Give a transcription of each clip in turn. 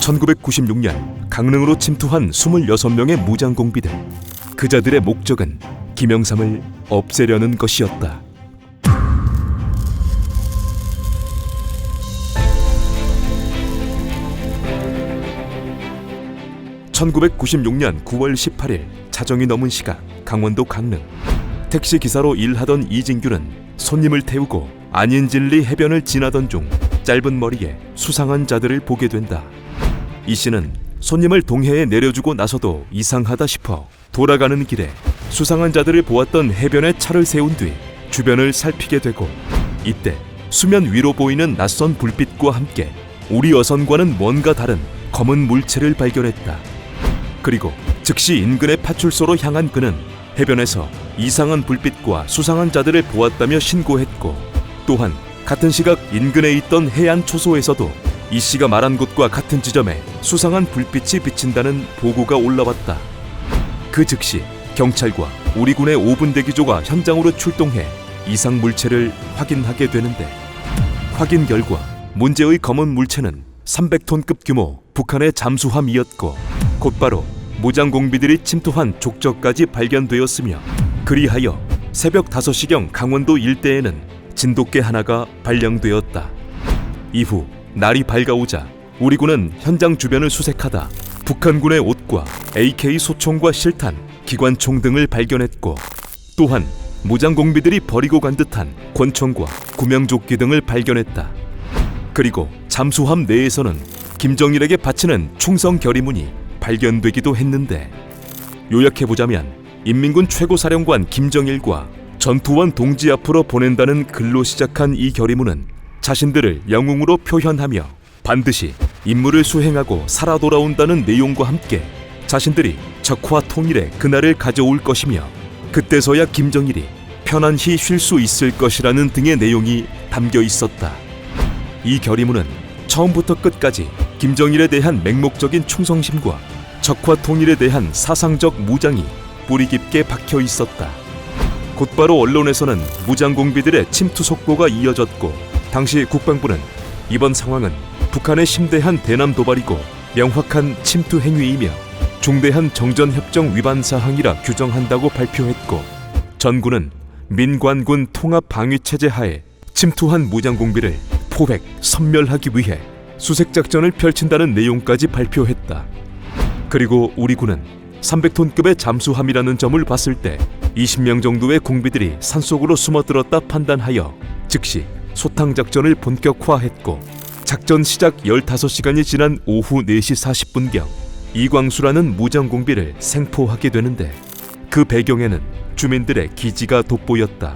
1996년 강릉으로 침투한 26명의 무장공비들. 그자들의 목적은 김영삼을 없애려는 것이었다. (1996년 9월 18일) 자정이 넘은 시각, 강원도 강릉. 택시기사로 일하던 이진규는 손님을 태우고 안인진리 해변을 지나던 중 짧은 머리에 수상한 자들을 보게 된다. 이 씨는 손님을 동해에 내려주고 나서도 이상하다 싶어 돌아가는 길에 수상한 자들을 보았던 해변에 차를 세운 뒤 주변을 살피게 되고, 이때 수면 위로 보이는 낯선 불빛과 함께 우리 어선과는 뭔가 다른 검은 물체를 발견했다. 그리고 즉시 인근의 파출소로 향한 그는 해변에서 이상한 불빛과 수상한 자들을 보았다며 신고했고, 또한 같은 시각 인근에 있던 해안 초소에서도 이 씨가 말한 곳과 같은 지점에 수상한 불빛이 비친다는 보고가 올라왔다. 그 즉시 경찰과 우리 군의 5분 대기조가 현장으로 출동해 이상 물체를 확인하게 되는데, 확인 결과 문제의 검은 물체는 300톤급 규모 북한의 잠수함이었고, 곧바로 무장공비들이 침투한 족저까지 발견되었으며, 그리하여 새벽 5시경 강원도 일대에는 진돗개 하나가 발령되었다. 이후 날이 밝아오자 우리 군은 현장 주변을 수색하다 북한군의 옷과 AK 소총과 실탄, 기관총 등을 발견했고, 또한 무장공비들이 버리고 간 듯한 권총과 구명조끼 등을 발견했다. 그리고 잠수함 내에서는 김정일에게 바치는 충성 결의문이 발견되기도 했는데, 요약해보자면 인민군 최고사령관 김정일과 전투원 동지 앞으로 보낸다는 글로 시작한 이 결의문은 자신들을 영웅으로 표현하며 반드시 임무를 수행하고 살아 돌아온다는 내용과 함께 자신들이 적화 통일의 그날을 가져올 것이며, 그때서야 김정일이 편안히 쉴 수 있을 것이라는 등의 내용이 담겨 있었다. 이 결의문은 처음부터 끝까지 김정일에 대한 맹목적인 충성심과 적화 통일에 대한 사상적 무장이 뿌리 깊게 박혀 있었다. 곧바로 언론에서는 무장공비들의 침투 속보가 이어졌고, 당시 국방부는 이번 상황은 북한의 심대한 대남 도발이고 명확한 침투 행위이며 중대한 정전협정 위반 사항이라 규정한다고 발표했고, 전군은 민관군 통합방위체제 하에 침투한 무장공비를 포획, 섬멸하기 위해 수색작전을 펼친다는 내용까지 발표했다. 그리고 우리 군은 300톤급의 잠수함이라는 점을 봤을 때 20명 정도의 공비들이 산속으로 숨어들었다 판단하여 즉시 소탕작전을 본격화했고, 작전 시작 15시간이 지난 오후 4시 40분경 이광수라는 무장공비를 생포하게 되는데, 그 배경에는 주민들의 기지가 돋보였다.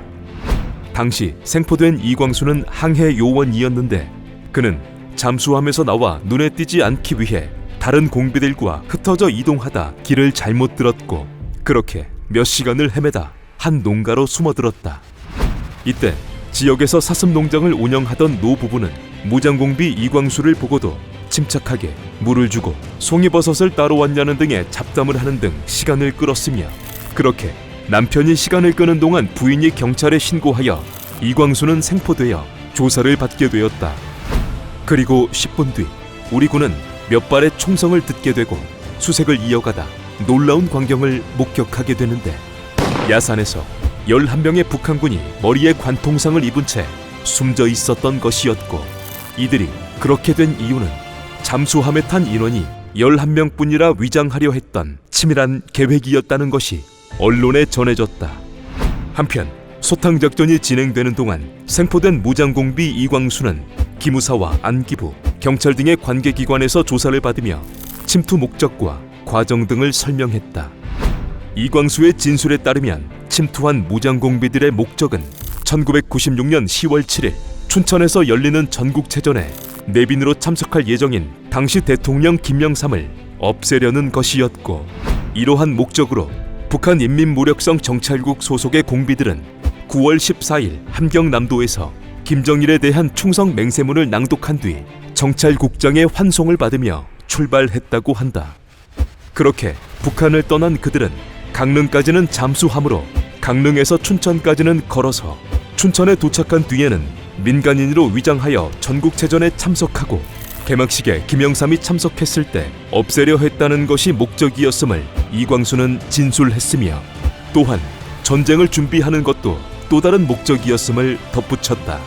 당시 생포된 이광수는 항해 요원이었는데, 그는 잠수함에서 나와 눈에 띄지 않기 위해 다른 공비들과 흩어져 이동하다 길을 잘못 들었고, 그렇게 몇 시간을 헤매다 한 농가로 숨어들었다. 이때 지역에서 사슴농장을 운영하던 노 부부는 무장공비 이광수를 보고도 침착하게 물을 주고 송이버섯을 따러 왔냐는 등의 잡담을 하는 등 시간을 끌었으며, 그렇게 남편이 시간을 끄는 동안 부인이 경찰에 신고하여 이광수는 생포되어 조사를 받게 되었다. 그리고 10분 뒤 우리 군은 몇 발의 총성을 듣게 되고 수색을 이어가다 놀라운 광경을 목격하게 되는데, 야산에서 11명의 북한군이 머리에 관통상을 입은 채 숨져 있었던 것이었고, 이들이 그렇게 된 이유는 잠수함에 탄 인원이 11명뿐이라 위장하려 했던 치밀한 계획이었다는 것이 언론에 전해졌다. 한편 소탕작전이 진행되는 동안 생포된 무장공비 이광수는 기무사와 안기부, 경찰 등의 관계기관에서 조사를 받으며 침투 목적과 과정 등을 설명했다. 이광수의 진술에 따르면 침투한 무장공비들의 목적은 1996년 10월 7일 춘천에서 열리는 전국체전에 내빈으로 참석할 예정인 당시 대통령 김영삼을 없애려는 것이었고, 이러한 목적으로 북한인민무력성 정찰국 소속의 공비들은 9월 14일 함경남도에서 김정일에 대한 충성 맹세문을 낭독한 뒤 정찰국장의 환송을 받으며 출발했다고 한다. 그렇게 북한을 떠난 그들은 강릉까지는 잠수함으로, 강릉에서 춘천까지는 걸어서, 춘천에 도착한 뒤에는 민간인으로 위장하여 전국체전에 참석하고 개막식에 김영삼이 참석했을 때 없애려 했다는 것이 목적이었음을 이광수는 진술했으며, 또한 전쟁을 준비하는 것도 또 다른 목적이었음을 덧붙였다.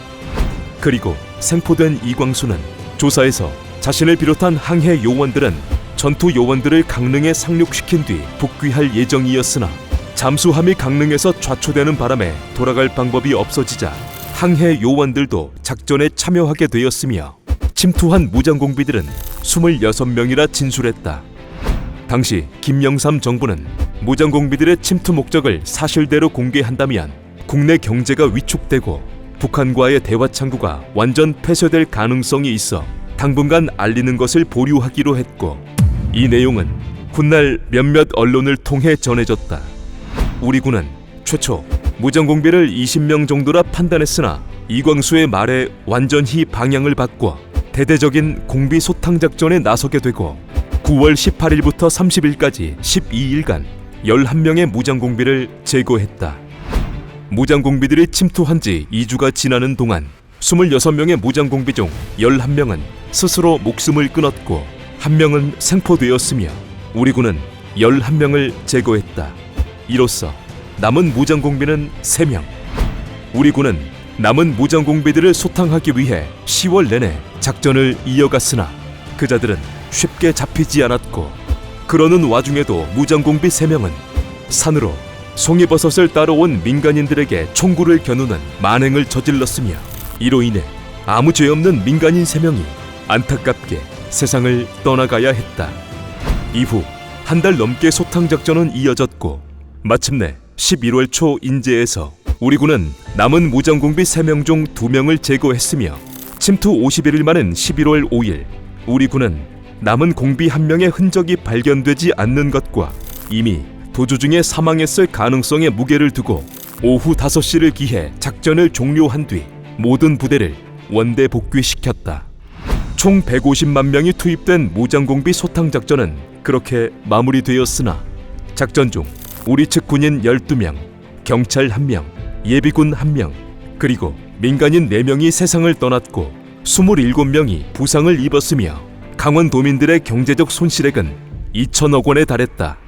그리고 생포된 이광수는 조사에서 자신을 비롯한 항해 요원들은 전투 요원들을 강릉에 상륙시킨 뒤 복귀할 예정이었으나 잠수함이 강릉에서 좌초되는 바람에 돌아갈 방법이 없어지자 항해 요원들도 작전에 참여하게 되었으며, 침투한 무장공비들은 26명이라 진술했다. 당시 김영삼 정부는 무장공비들의 침투 목적을 사실대로 공개한다면 국내 경제가 위축되고 북한과의 대화 창구가 완전 폐쇄될 가능성이 있어 당분간 알리는 것을 보류하기로 했고, 이 내용은 훗날 몇몇 언론을 통해 전해졌다. 우리 군은 최초 무장공비를 20명 정도라 판단했으나 이광수의 말에 완전히 방향을 바꿔 대대적인 공비 소탕 작전에 나서게 되고, 9월 18일부터 30일까지 12일간 11명의 무장공비를 제거했다. 무장공비들이 침투한 지 2주가 지나는 동안 26명의 무장공비 중 11명은 스스로 목숨을 끊었고 1명은 생포되었으며, 우리 군은 11명을 제거했다. 이로써 남은 무장공비는 3명. 우리 군은 남은 무장공비들을 소탕하기 위해 10월 내내 작전을 이어갔으나 그자들은 쉽게 잡히지 않았고, 그러는 와중에도 무장공비 3명은 산으로 송이버섯을 따러 온 민간인들에게 총구를 겨누는 만행을 저질렀으며, 이로 인해 아무 죄 없는 민간인 3명이 안타깝게 세상을 떠나가야 했다. 이후 한 달 넘게 소탕 작전은 이어졌고, 마침내 11월 초 인제에서 우리 군은 남은 무장공비 3명 중 2명을 제거했으며, 침투 51일 만인 11월 5일 우리 군은 남은 공비 1명의 흔적이 발견되지 않는 것과 이미 도주 중에 사망했을 가능성에 무게를 두고 오후 5시를 기해 작전을 종료한 뒤 모든 부대를 원대 복귀시켰다. 총 150만 명이 투입된 무장공비 소탕 작전은 그렇게 마무리되었으나, 작전 중 우리 측 군인 12명, 경찰 1명, 예비군 1명, 그리고 민간인 4명이 세상을 떠났고 27명이 부상을 입었으며, 강원도민들의 경제적 손실액은 2천억 원에 달했다.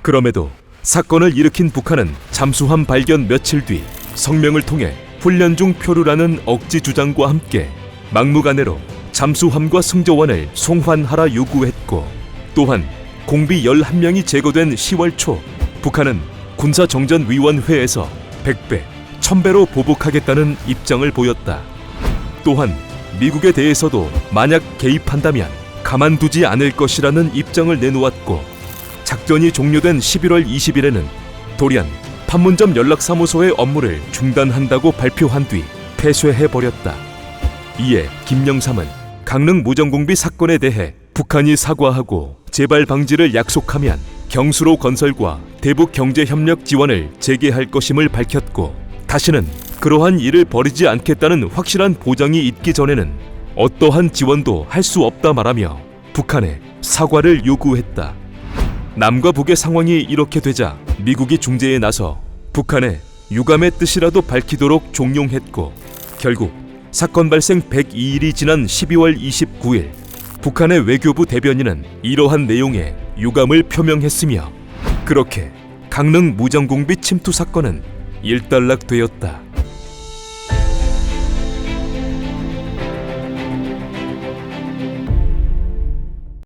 그럼에도 사건을 일으킨 북한은 잠수함 발견 며칠 뒤 성명을 통해 훈련 중 표류라는 억지 주장과 함께 막무가내로 잠수함과 승조원을 송환하라 요구했고, 또한 공비 11명이 제거된 10월 초 북한은 군사정전위원회에서 100배, 1000배로 보복하겠다는 입장을 보였다. 또한 미국에 대해서도 만약 개입한다면 가만두지 않을 것이라는 입장을 내놓았고, 작전이 종료된 11월 20일에는 돌연 판문점 연락사무소의 업무를 중단한다고 발표한 뒤 폐쇄해버렸다. 이에 김영삼은 강릉 무장공비 사건에 대해 북한이 사과하고 재발 방지를 약속하면 경수로 건설과 대북 경제협력 지원을 재개할 것임을 밝혔고, 다시는 그러한 일을 벌이지 않겠다는 확실한 보장이 있기 전에는 어떠한 지원도 할 수 없다 말하며 북한에 사과를 요구했다. 남과 북의 상황이 이렇게 되자 미국이 중재에 나서 북한의 유감의 뜻이라도 밝히도록 종용했고, 결국 사건 발생 102일이 지난 12월 29일 북한의 외교부 대변인은 이러한 내용에 유감을 표명했으며, 그렇게 강릉 무장공비 침투 사건은 일단락되었다.